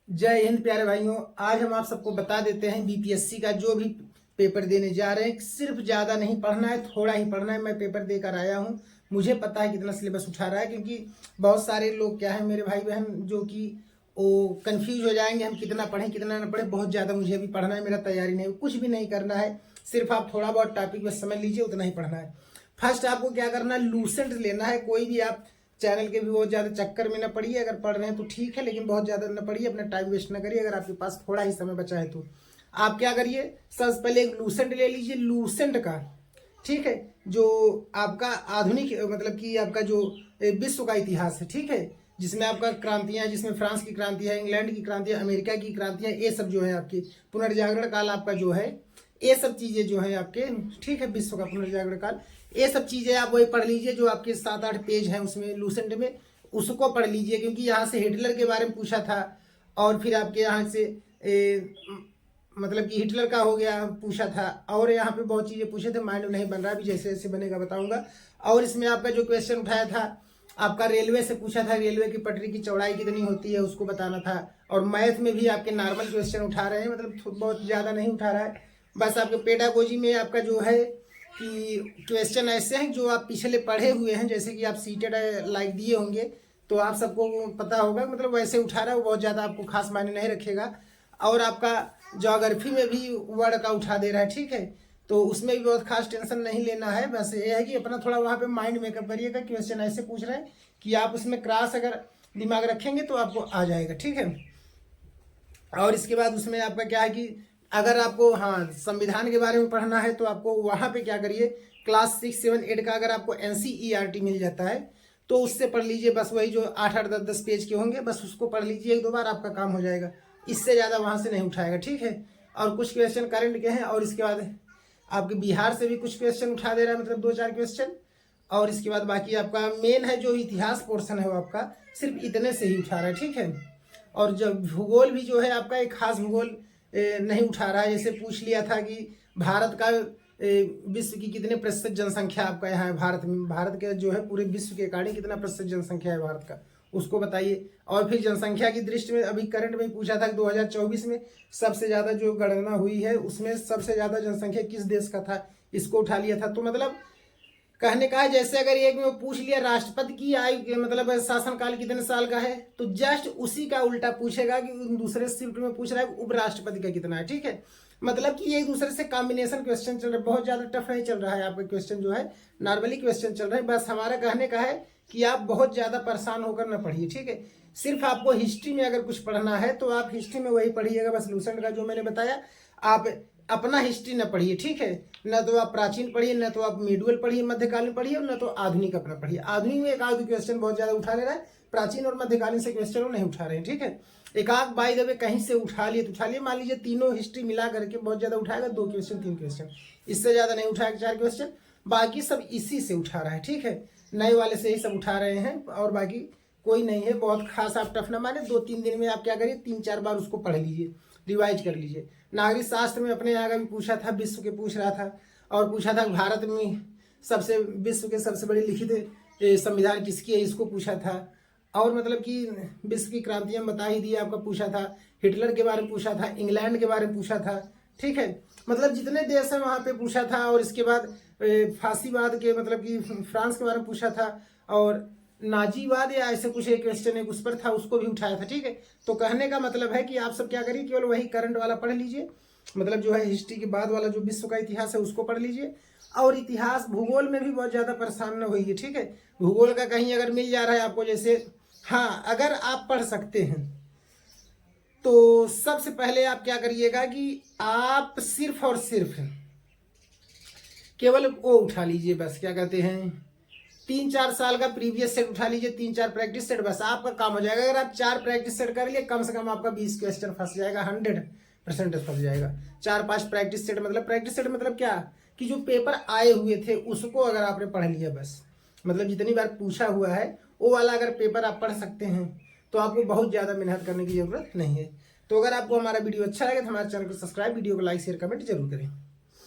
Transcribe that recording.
जय हिंद प्यारे भाइयों। आज हम आप सबको बता देते हैं बीपीएससी का जो भी पेपर देने जा रहे हैं, सिर्फ ज़्यादा नहीं पढ़ना है, थोड़ा ही पढ़ना है। मैं पेपर देकर आया हूँ, मुझे पता है कितना सिलेबस उठा रहा है, क्योंकि बहुत सारे लोग क्या है मेरे भाई बहन जो कि वो कंफ्यूज हो जाएंगे, हम कितना पढ़ें कितना ना पढ़ें। बहुत ज़्यादा मुझे अभी पढ़ना है, मेरा तैयारी नहीं, कुछ भी नहीं करना है, सिर्फ आप थोड़ा बहुत टॉपिक में समझ लीजिए, उतना ही पढ़ना है। फर्स्ट आपको क्या करना है, लूसेंट लेना है। कोई भी आप चैनल के भी बहुत ज़्यादा चक्कर में ना पड़िए, अगर पढ़ रहे हैं तो ठीक है, लेकिन बहुत ज़्यादा ना पढ़िए, अपना टाइम वेस्ट ना करिए। अगर आपके पास थोड़ा ही समय बचा है तो आप क्या करिए, सबसे पहले एक लूसेंट ले लीजिए, लूसेंट का, ठीक है, जो आपका आधुनिक मतलब कि आपका जो विश्व का इतिहास है, ठीक है, जिसमें आपका क्रांतियां, जिसमें फ्रांस की क्रांति है, इंग्लैंड की क्रांति है, अमेरिका की क्रांतियां, ये सब जो है आपकी पुनर्जागरण काल आपका जो है, ये सब चीज़ें जो है आपके, ठीक है, विश्व का पुनर्जागरण काल, ये सब चीज़ें आप वही पढ़ लीजिए जो आपके 7-8 पेज हैं उसमें लूसेंट में, उसको पढ़ लीजिए। क्योंकि यहाँ से हिटलर के बारे में पूछा था, और फिर आपके यहाँ से मतलब कि हिटलर का हो गया पूछा था, और यहाँ पे बहुत चीज़ें पूछे थे, माइंड नहीं बन रहा, अभी जैसे जैसे बनेगा बताऊंगा। और इसमें आपका जो क्वेश्चन उठाया था, आपका रेलवे से पूछा था, रेलवे की पटरी की चौड़ाई कितनी होती है उसको बताना था। और मैथ में भी आपके नॉर्मल क्वेश्चन उठा रहे हैं, मतलब बहुत ज़्यादा नहीं उठा रहा है, बस आपके पेडागोजी में आपका जो है कि क्वेश्चन ऐसे हैं जो आप पिछले पढ़े हुए हैं, जैसे कि आप सीटेड लाइक दिए होंगे तो आप सबको पता होगा, मतलब वैसे उठा रहा है, वो बहुत ज़्यादा आपको खास मायने नहीं रखेगा। और आपका ज्योग्राफी में भी वर्ड का उठा दे रहा है, ठीक है, तो उसमें भी बहुत खास टेंशन नहीं लेना है। बस ये है कि अपना थोड़ा वहाँ पे माइंड मेकअप करिएगा, क्वेश्चन ऐसे पूछ रहे हैं कि आप उसमें क्रॉस अगर दिमाग रखेंगे तो आपको आ जाएगा, ठीक है। और इसके बाद उसमें आपका क्या है कि अगर आपको हाँ संविधान के बारे में पढ़ना है तो आपको वहाँ पे क्या करिए, क्लास 6, 7, 8 का अगर आपको NCERT मिल जाता है तो उससे पढ़ लीजिए। बस वही जो 8-8, 10-10 पेज के होंगे, बस उसको पढ़ लीजिए, 1-2 बार आपका काम हो जाएगा, इससे ज़्यादा वहाँ से नहीं उठाएगा, ठीक है। और कुछ क्वेश्चन करंट के हैं, और इसके बाद आपके बिहार से भी कुछ क्वेश्चन उठा दे रहा है, मतलब 2-4 क्वेश्चन। और इसके बाद बाकी आपका मेन है जो इतिहास पोर्शन है वो आपका सिर्फ इतने से ही उठा रहा है, ठीक है। और जब भूगोल भी जो है आपका एक खास भूगोल नहीं उठा रहा है। जैसे पूछ लिया था कि भारत का विश्व की कितने प्रतिशत जनसंख्या आपका यहाँ है, भारत में, भारत के जो है पूरे विश्व के अकॉर्डिंग कितना प्रतिशत जनसंख्या है भारत का, उसको बताइए। और फिर जनसंख्या की दृष्टि में अभी करंट में पूछा था कि 2024 में सबसे ज़्यादा जो गणना हुई है उसमें सबसे ज़्यादा जनसंख्या किस देश का था, इसको उठा लिया था। तो मतलब कहने का है, जैसे अगर एक में पूछ लिया राष्ट्रपति की आयु मतलब शासनकाल कितने साल का है, तो जस्ट उसी का उल्टा पूछेगा कि दूसरे शिफ्ट में पूछ रहा है उपराष्ट्रपति का कितना है, ठीक है। मतलब कि एक दूसरे से कॉम्बिनेशन क्वेश्चन चल रहा है, बहुत ज्यादा टफ नहीं चल रहा है आपका क्वेश्चन, जो है नॉर्मली क्वेश्चन चल रहा है। बस हमारा कहने का है कि आप बहुत ज्यादा परेशान होकर ना पढ़िए, ठीक है। सिर्फ आपको हिस्ट्री में अगर कुछ पढ़ना है तो आप हिस्ट्री में वही पढ़िएगा, बस लूसेंट का जो मैंने बताया। आप अपना हिस्ट्री न पढ़िए, ठीक है, न तो आप प्राचीन पढ़िए, न तो आप मिडुअल पढ़िए, मध्यकालीन पढ़िए, और न तो आधुनिक अपना पढ़िए। आधुनिक में एक आध क्वेश्चन बहुत ज्यादा उठा ले रहा है, प्राचीन और मध्यकालीन से क्वेश्चन वो नहीं उठा रहे हैं, ठीक है। एक आध बाय द वे कहीं से उठा लिए तो उठा लिए, मान लीजिए तीनों हिस्ट्री मिला करके बहुत ज्यादा उठाएगा, 2 क्वेश्चन 3 क्वेश्चन, इससे ज्यादा नहीं उठाएगा, 4 क्वेश्चन, बाकी सब इसी से उठा रहा है, ठीक है, नए वाले से ही सब उठा रहे हैं। और बाकी कोई नहीं है बहुत खास, आप टफ ना माने। 2-3 दिन में आप क्या करिए, 3-4 बार उसको पढ़ लीजिए, रिवाइज कर लीजिए। नागरिक शास्त्र में अपने यहाँ का भी पूछा था, विश्व के पूछ रहा था, और पूछा था भारत में सबसे विश्व के सबसे बड़ी लिखित संविधान किसकी है, इसको पूछा था। और मतलब कि विश्व की क्रांतियां बता ही दी, आपका पूछा था, हिटलर के बारे में पूछा था, इंग्लैंड के बारे में पूछा था, ठीक है, मतलब जितने देश हैं वहाँ पे पूछा था। और इसके बाद फांसीवाद के मतलब कि फ्रांस के बारे में पूछा था, और नाजीवाद या ऐसे कुछ एक क्वेश्चन एक उस पर था, उसको भी उठाया था, ठीक है। तो कहने का मतलब है कि आप सब क्या करिए, केवल वही करंट वाला पढ़ लीजिए, मतलब जो है हिस्ट्री के बाद वाला जो विश्व का इतिहास है उसको पढ़ लीजिए। और इतिहास भूगोल में भी बहुत ज़्यादा परेशान न होइए, ठीक है। भूगोल का कहीं अगर मिल जा रहा है आपको, जैसे हाँ अगर आप पढ़ सकते हैं तो सबसे पहले आप क्या करिएगा कि आप सिर्फ और सिर्फ केवल वो उठा लीजिए, बस क्या कहते हैं 3-4 साल का प्रीवियस सेट उठा लीजिए, 3-4 प्रैक्टिस सेट, बस आपका काम हो जाएगा। अगर आप 4 प्रैक्टिस सेट कर लिए, कम से कम आपका 20 क्वेश्चन फंस जाएगा, 100% फंस जाएगा। 4-5 प्रैक्टिस सेट मतलब क्या कि जो पेपर आए हुए थे उसको अगर आपने पढ़ लिया, बस मतलब जितनी बार पूछा हुआ है वो वाला अगर पेपर आप पढ़ सकते हैं तो आपको बहुत ज़्यादा मेहनत करने की जरूरत नहीं है। तो अगर आपको हमारा वीडियो अच्छा लगे तो हमारे चैनल को सब्सक्राइब, वीडियो को लाइक शेयर कमेंट जरूर करें।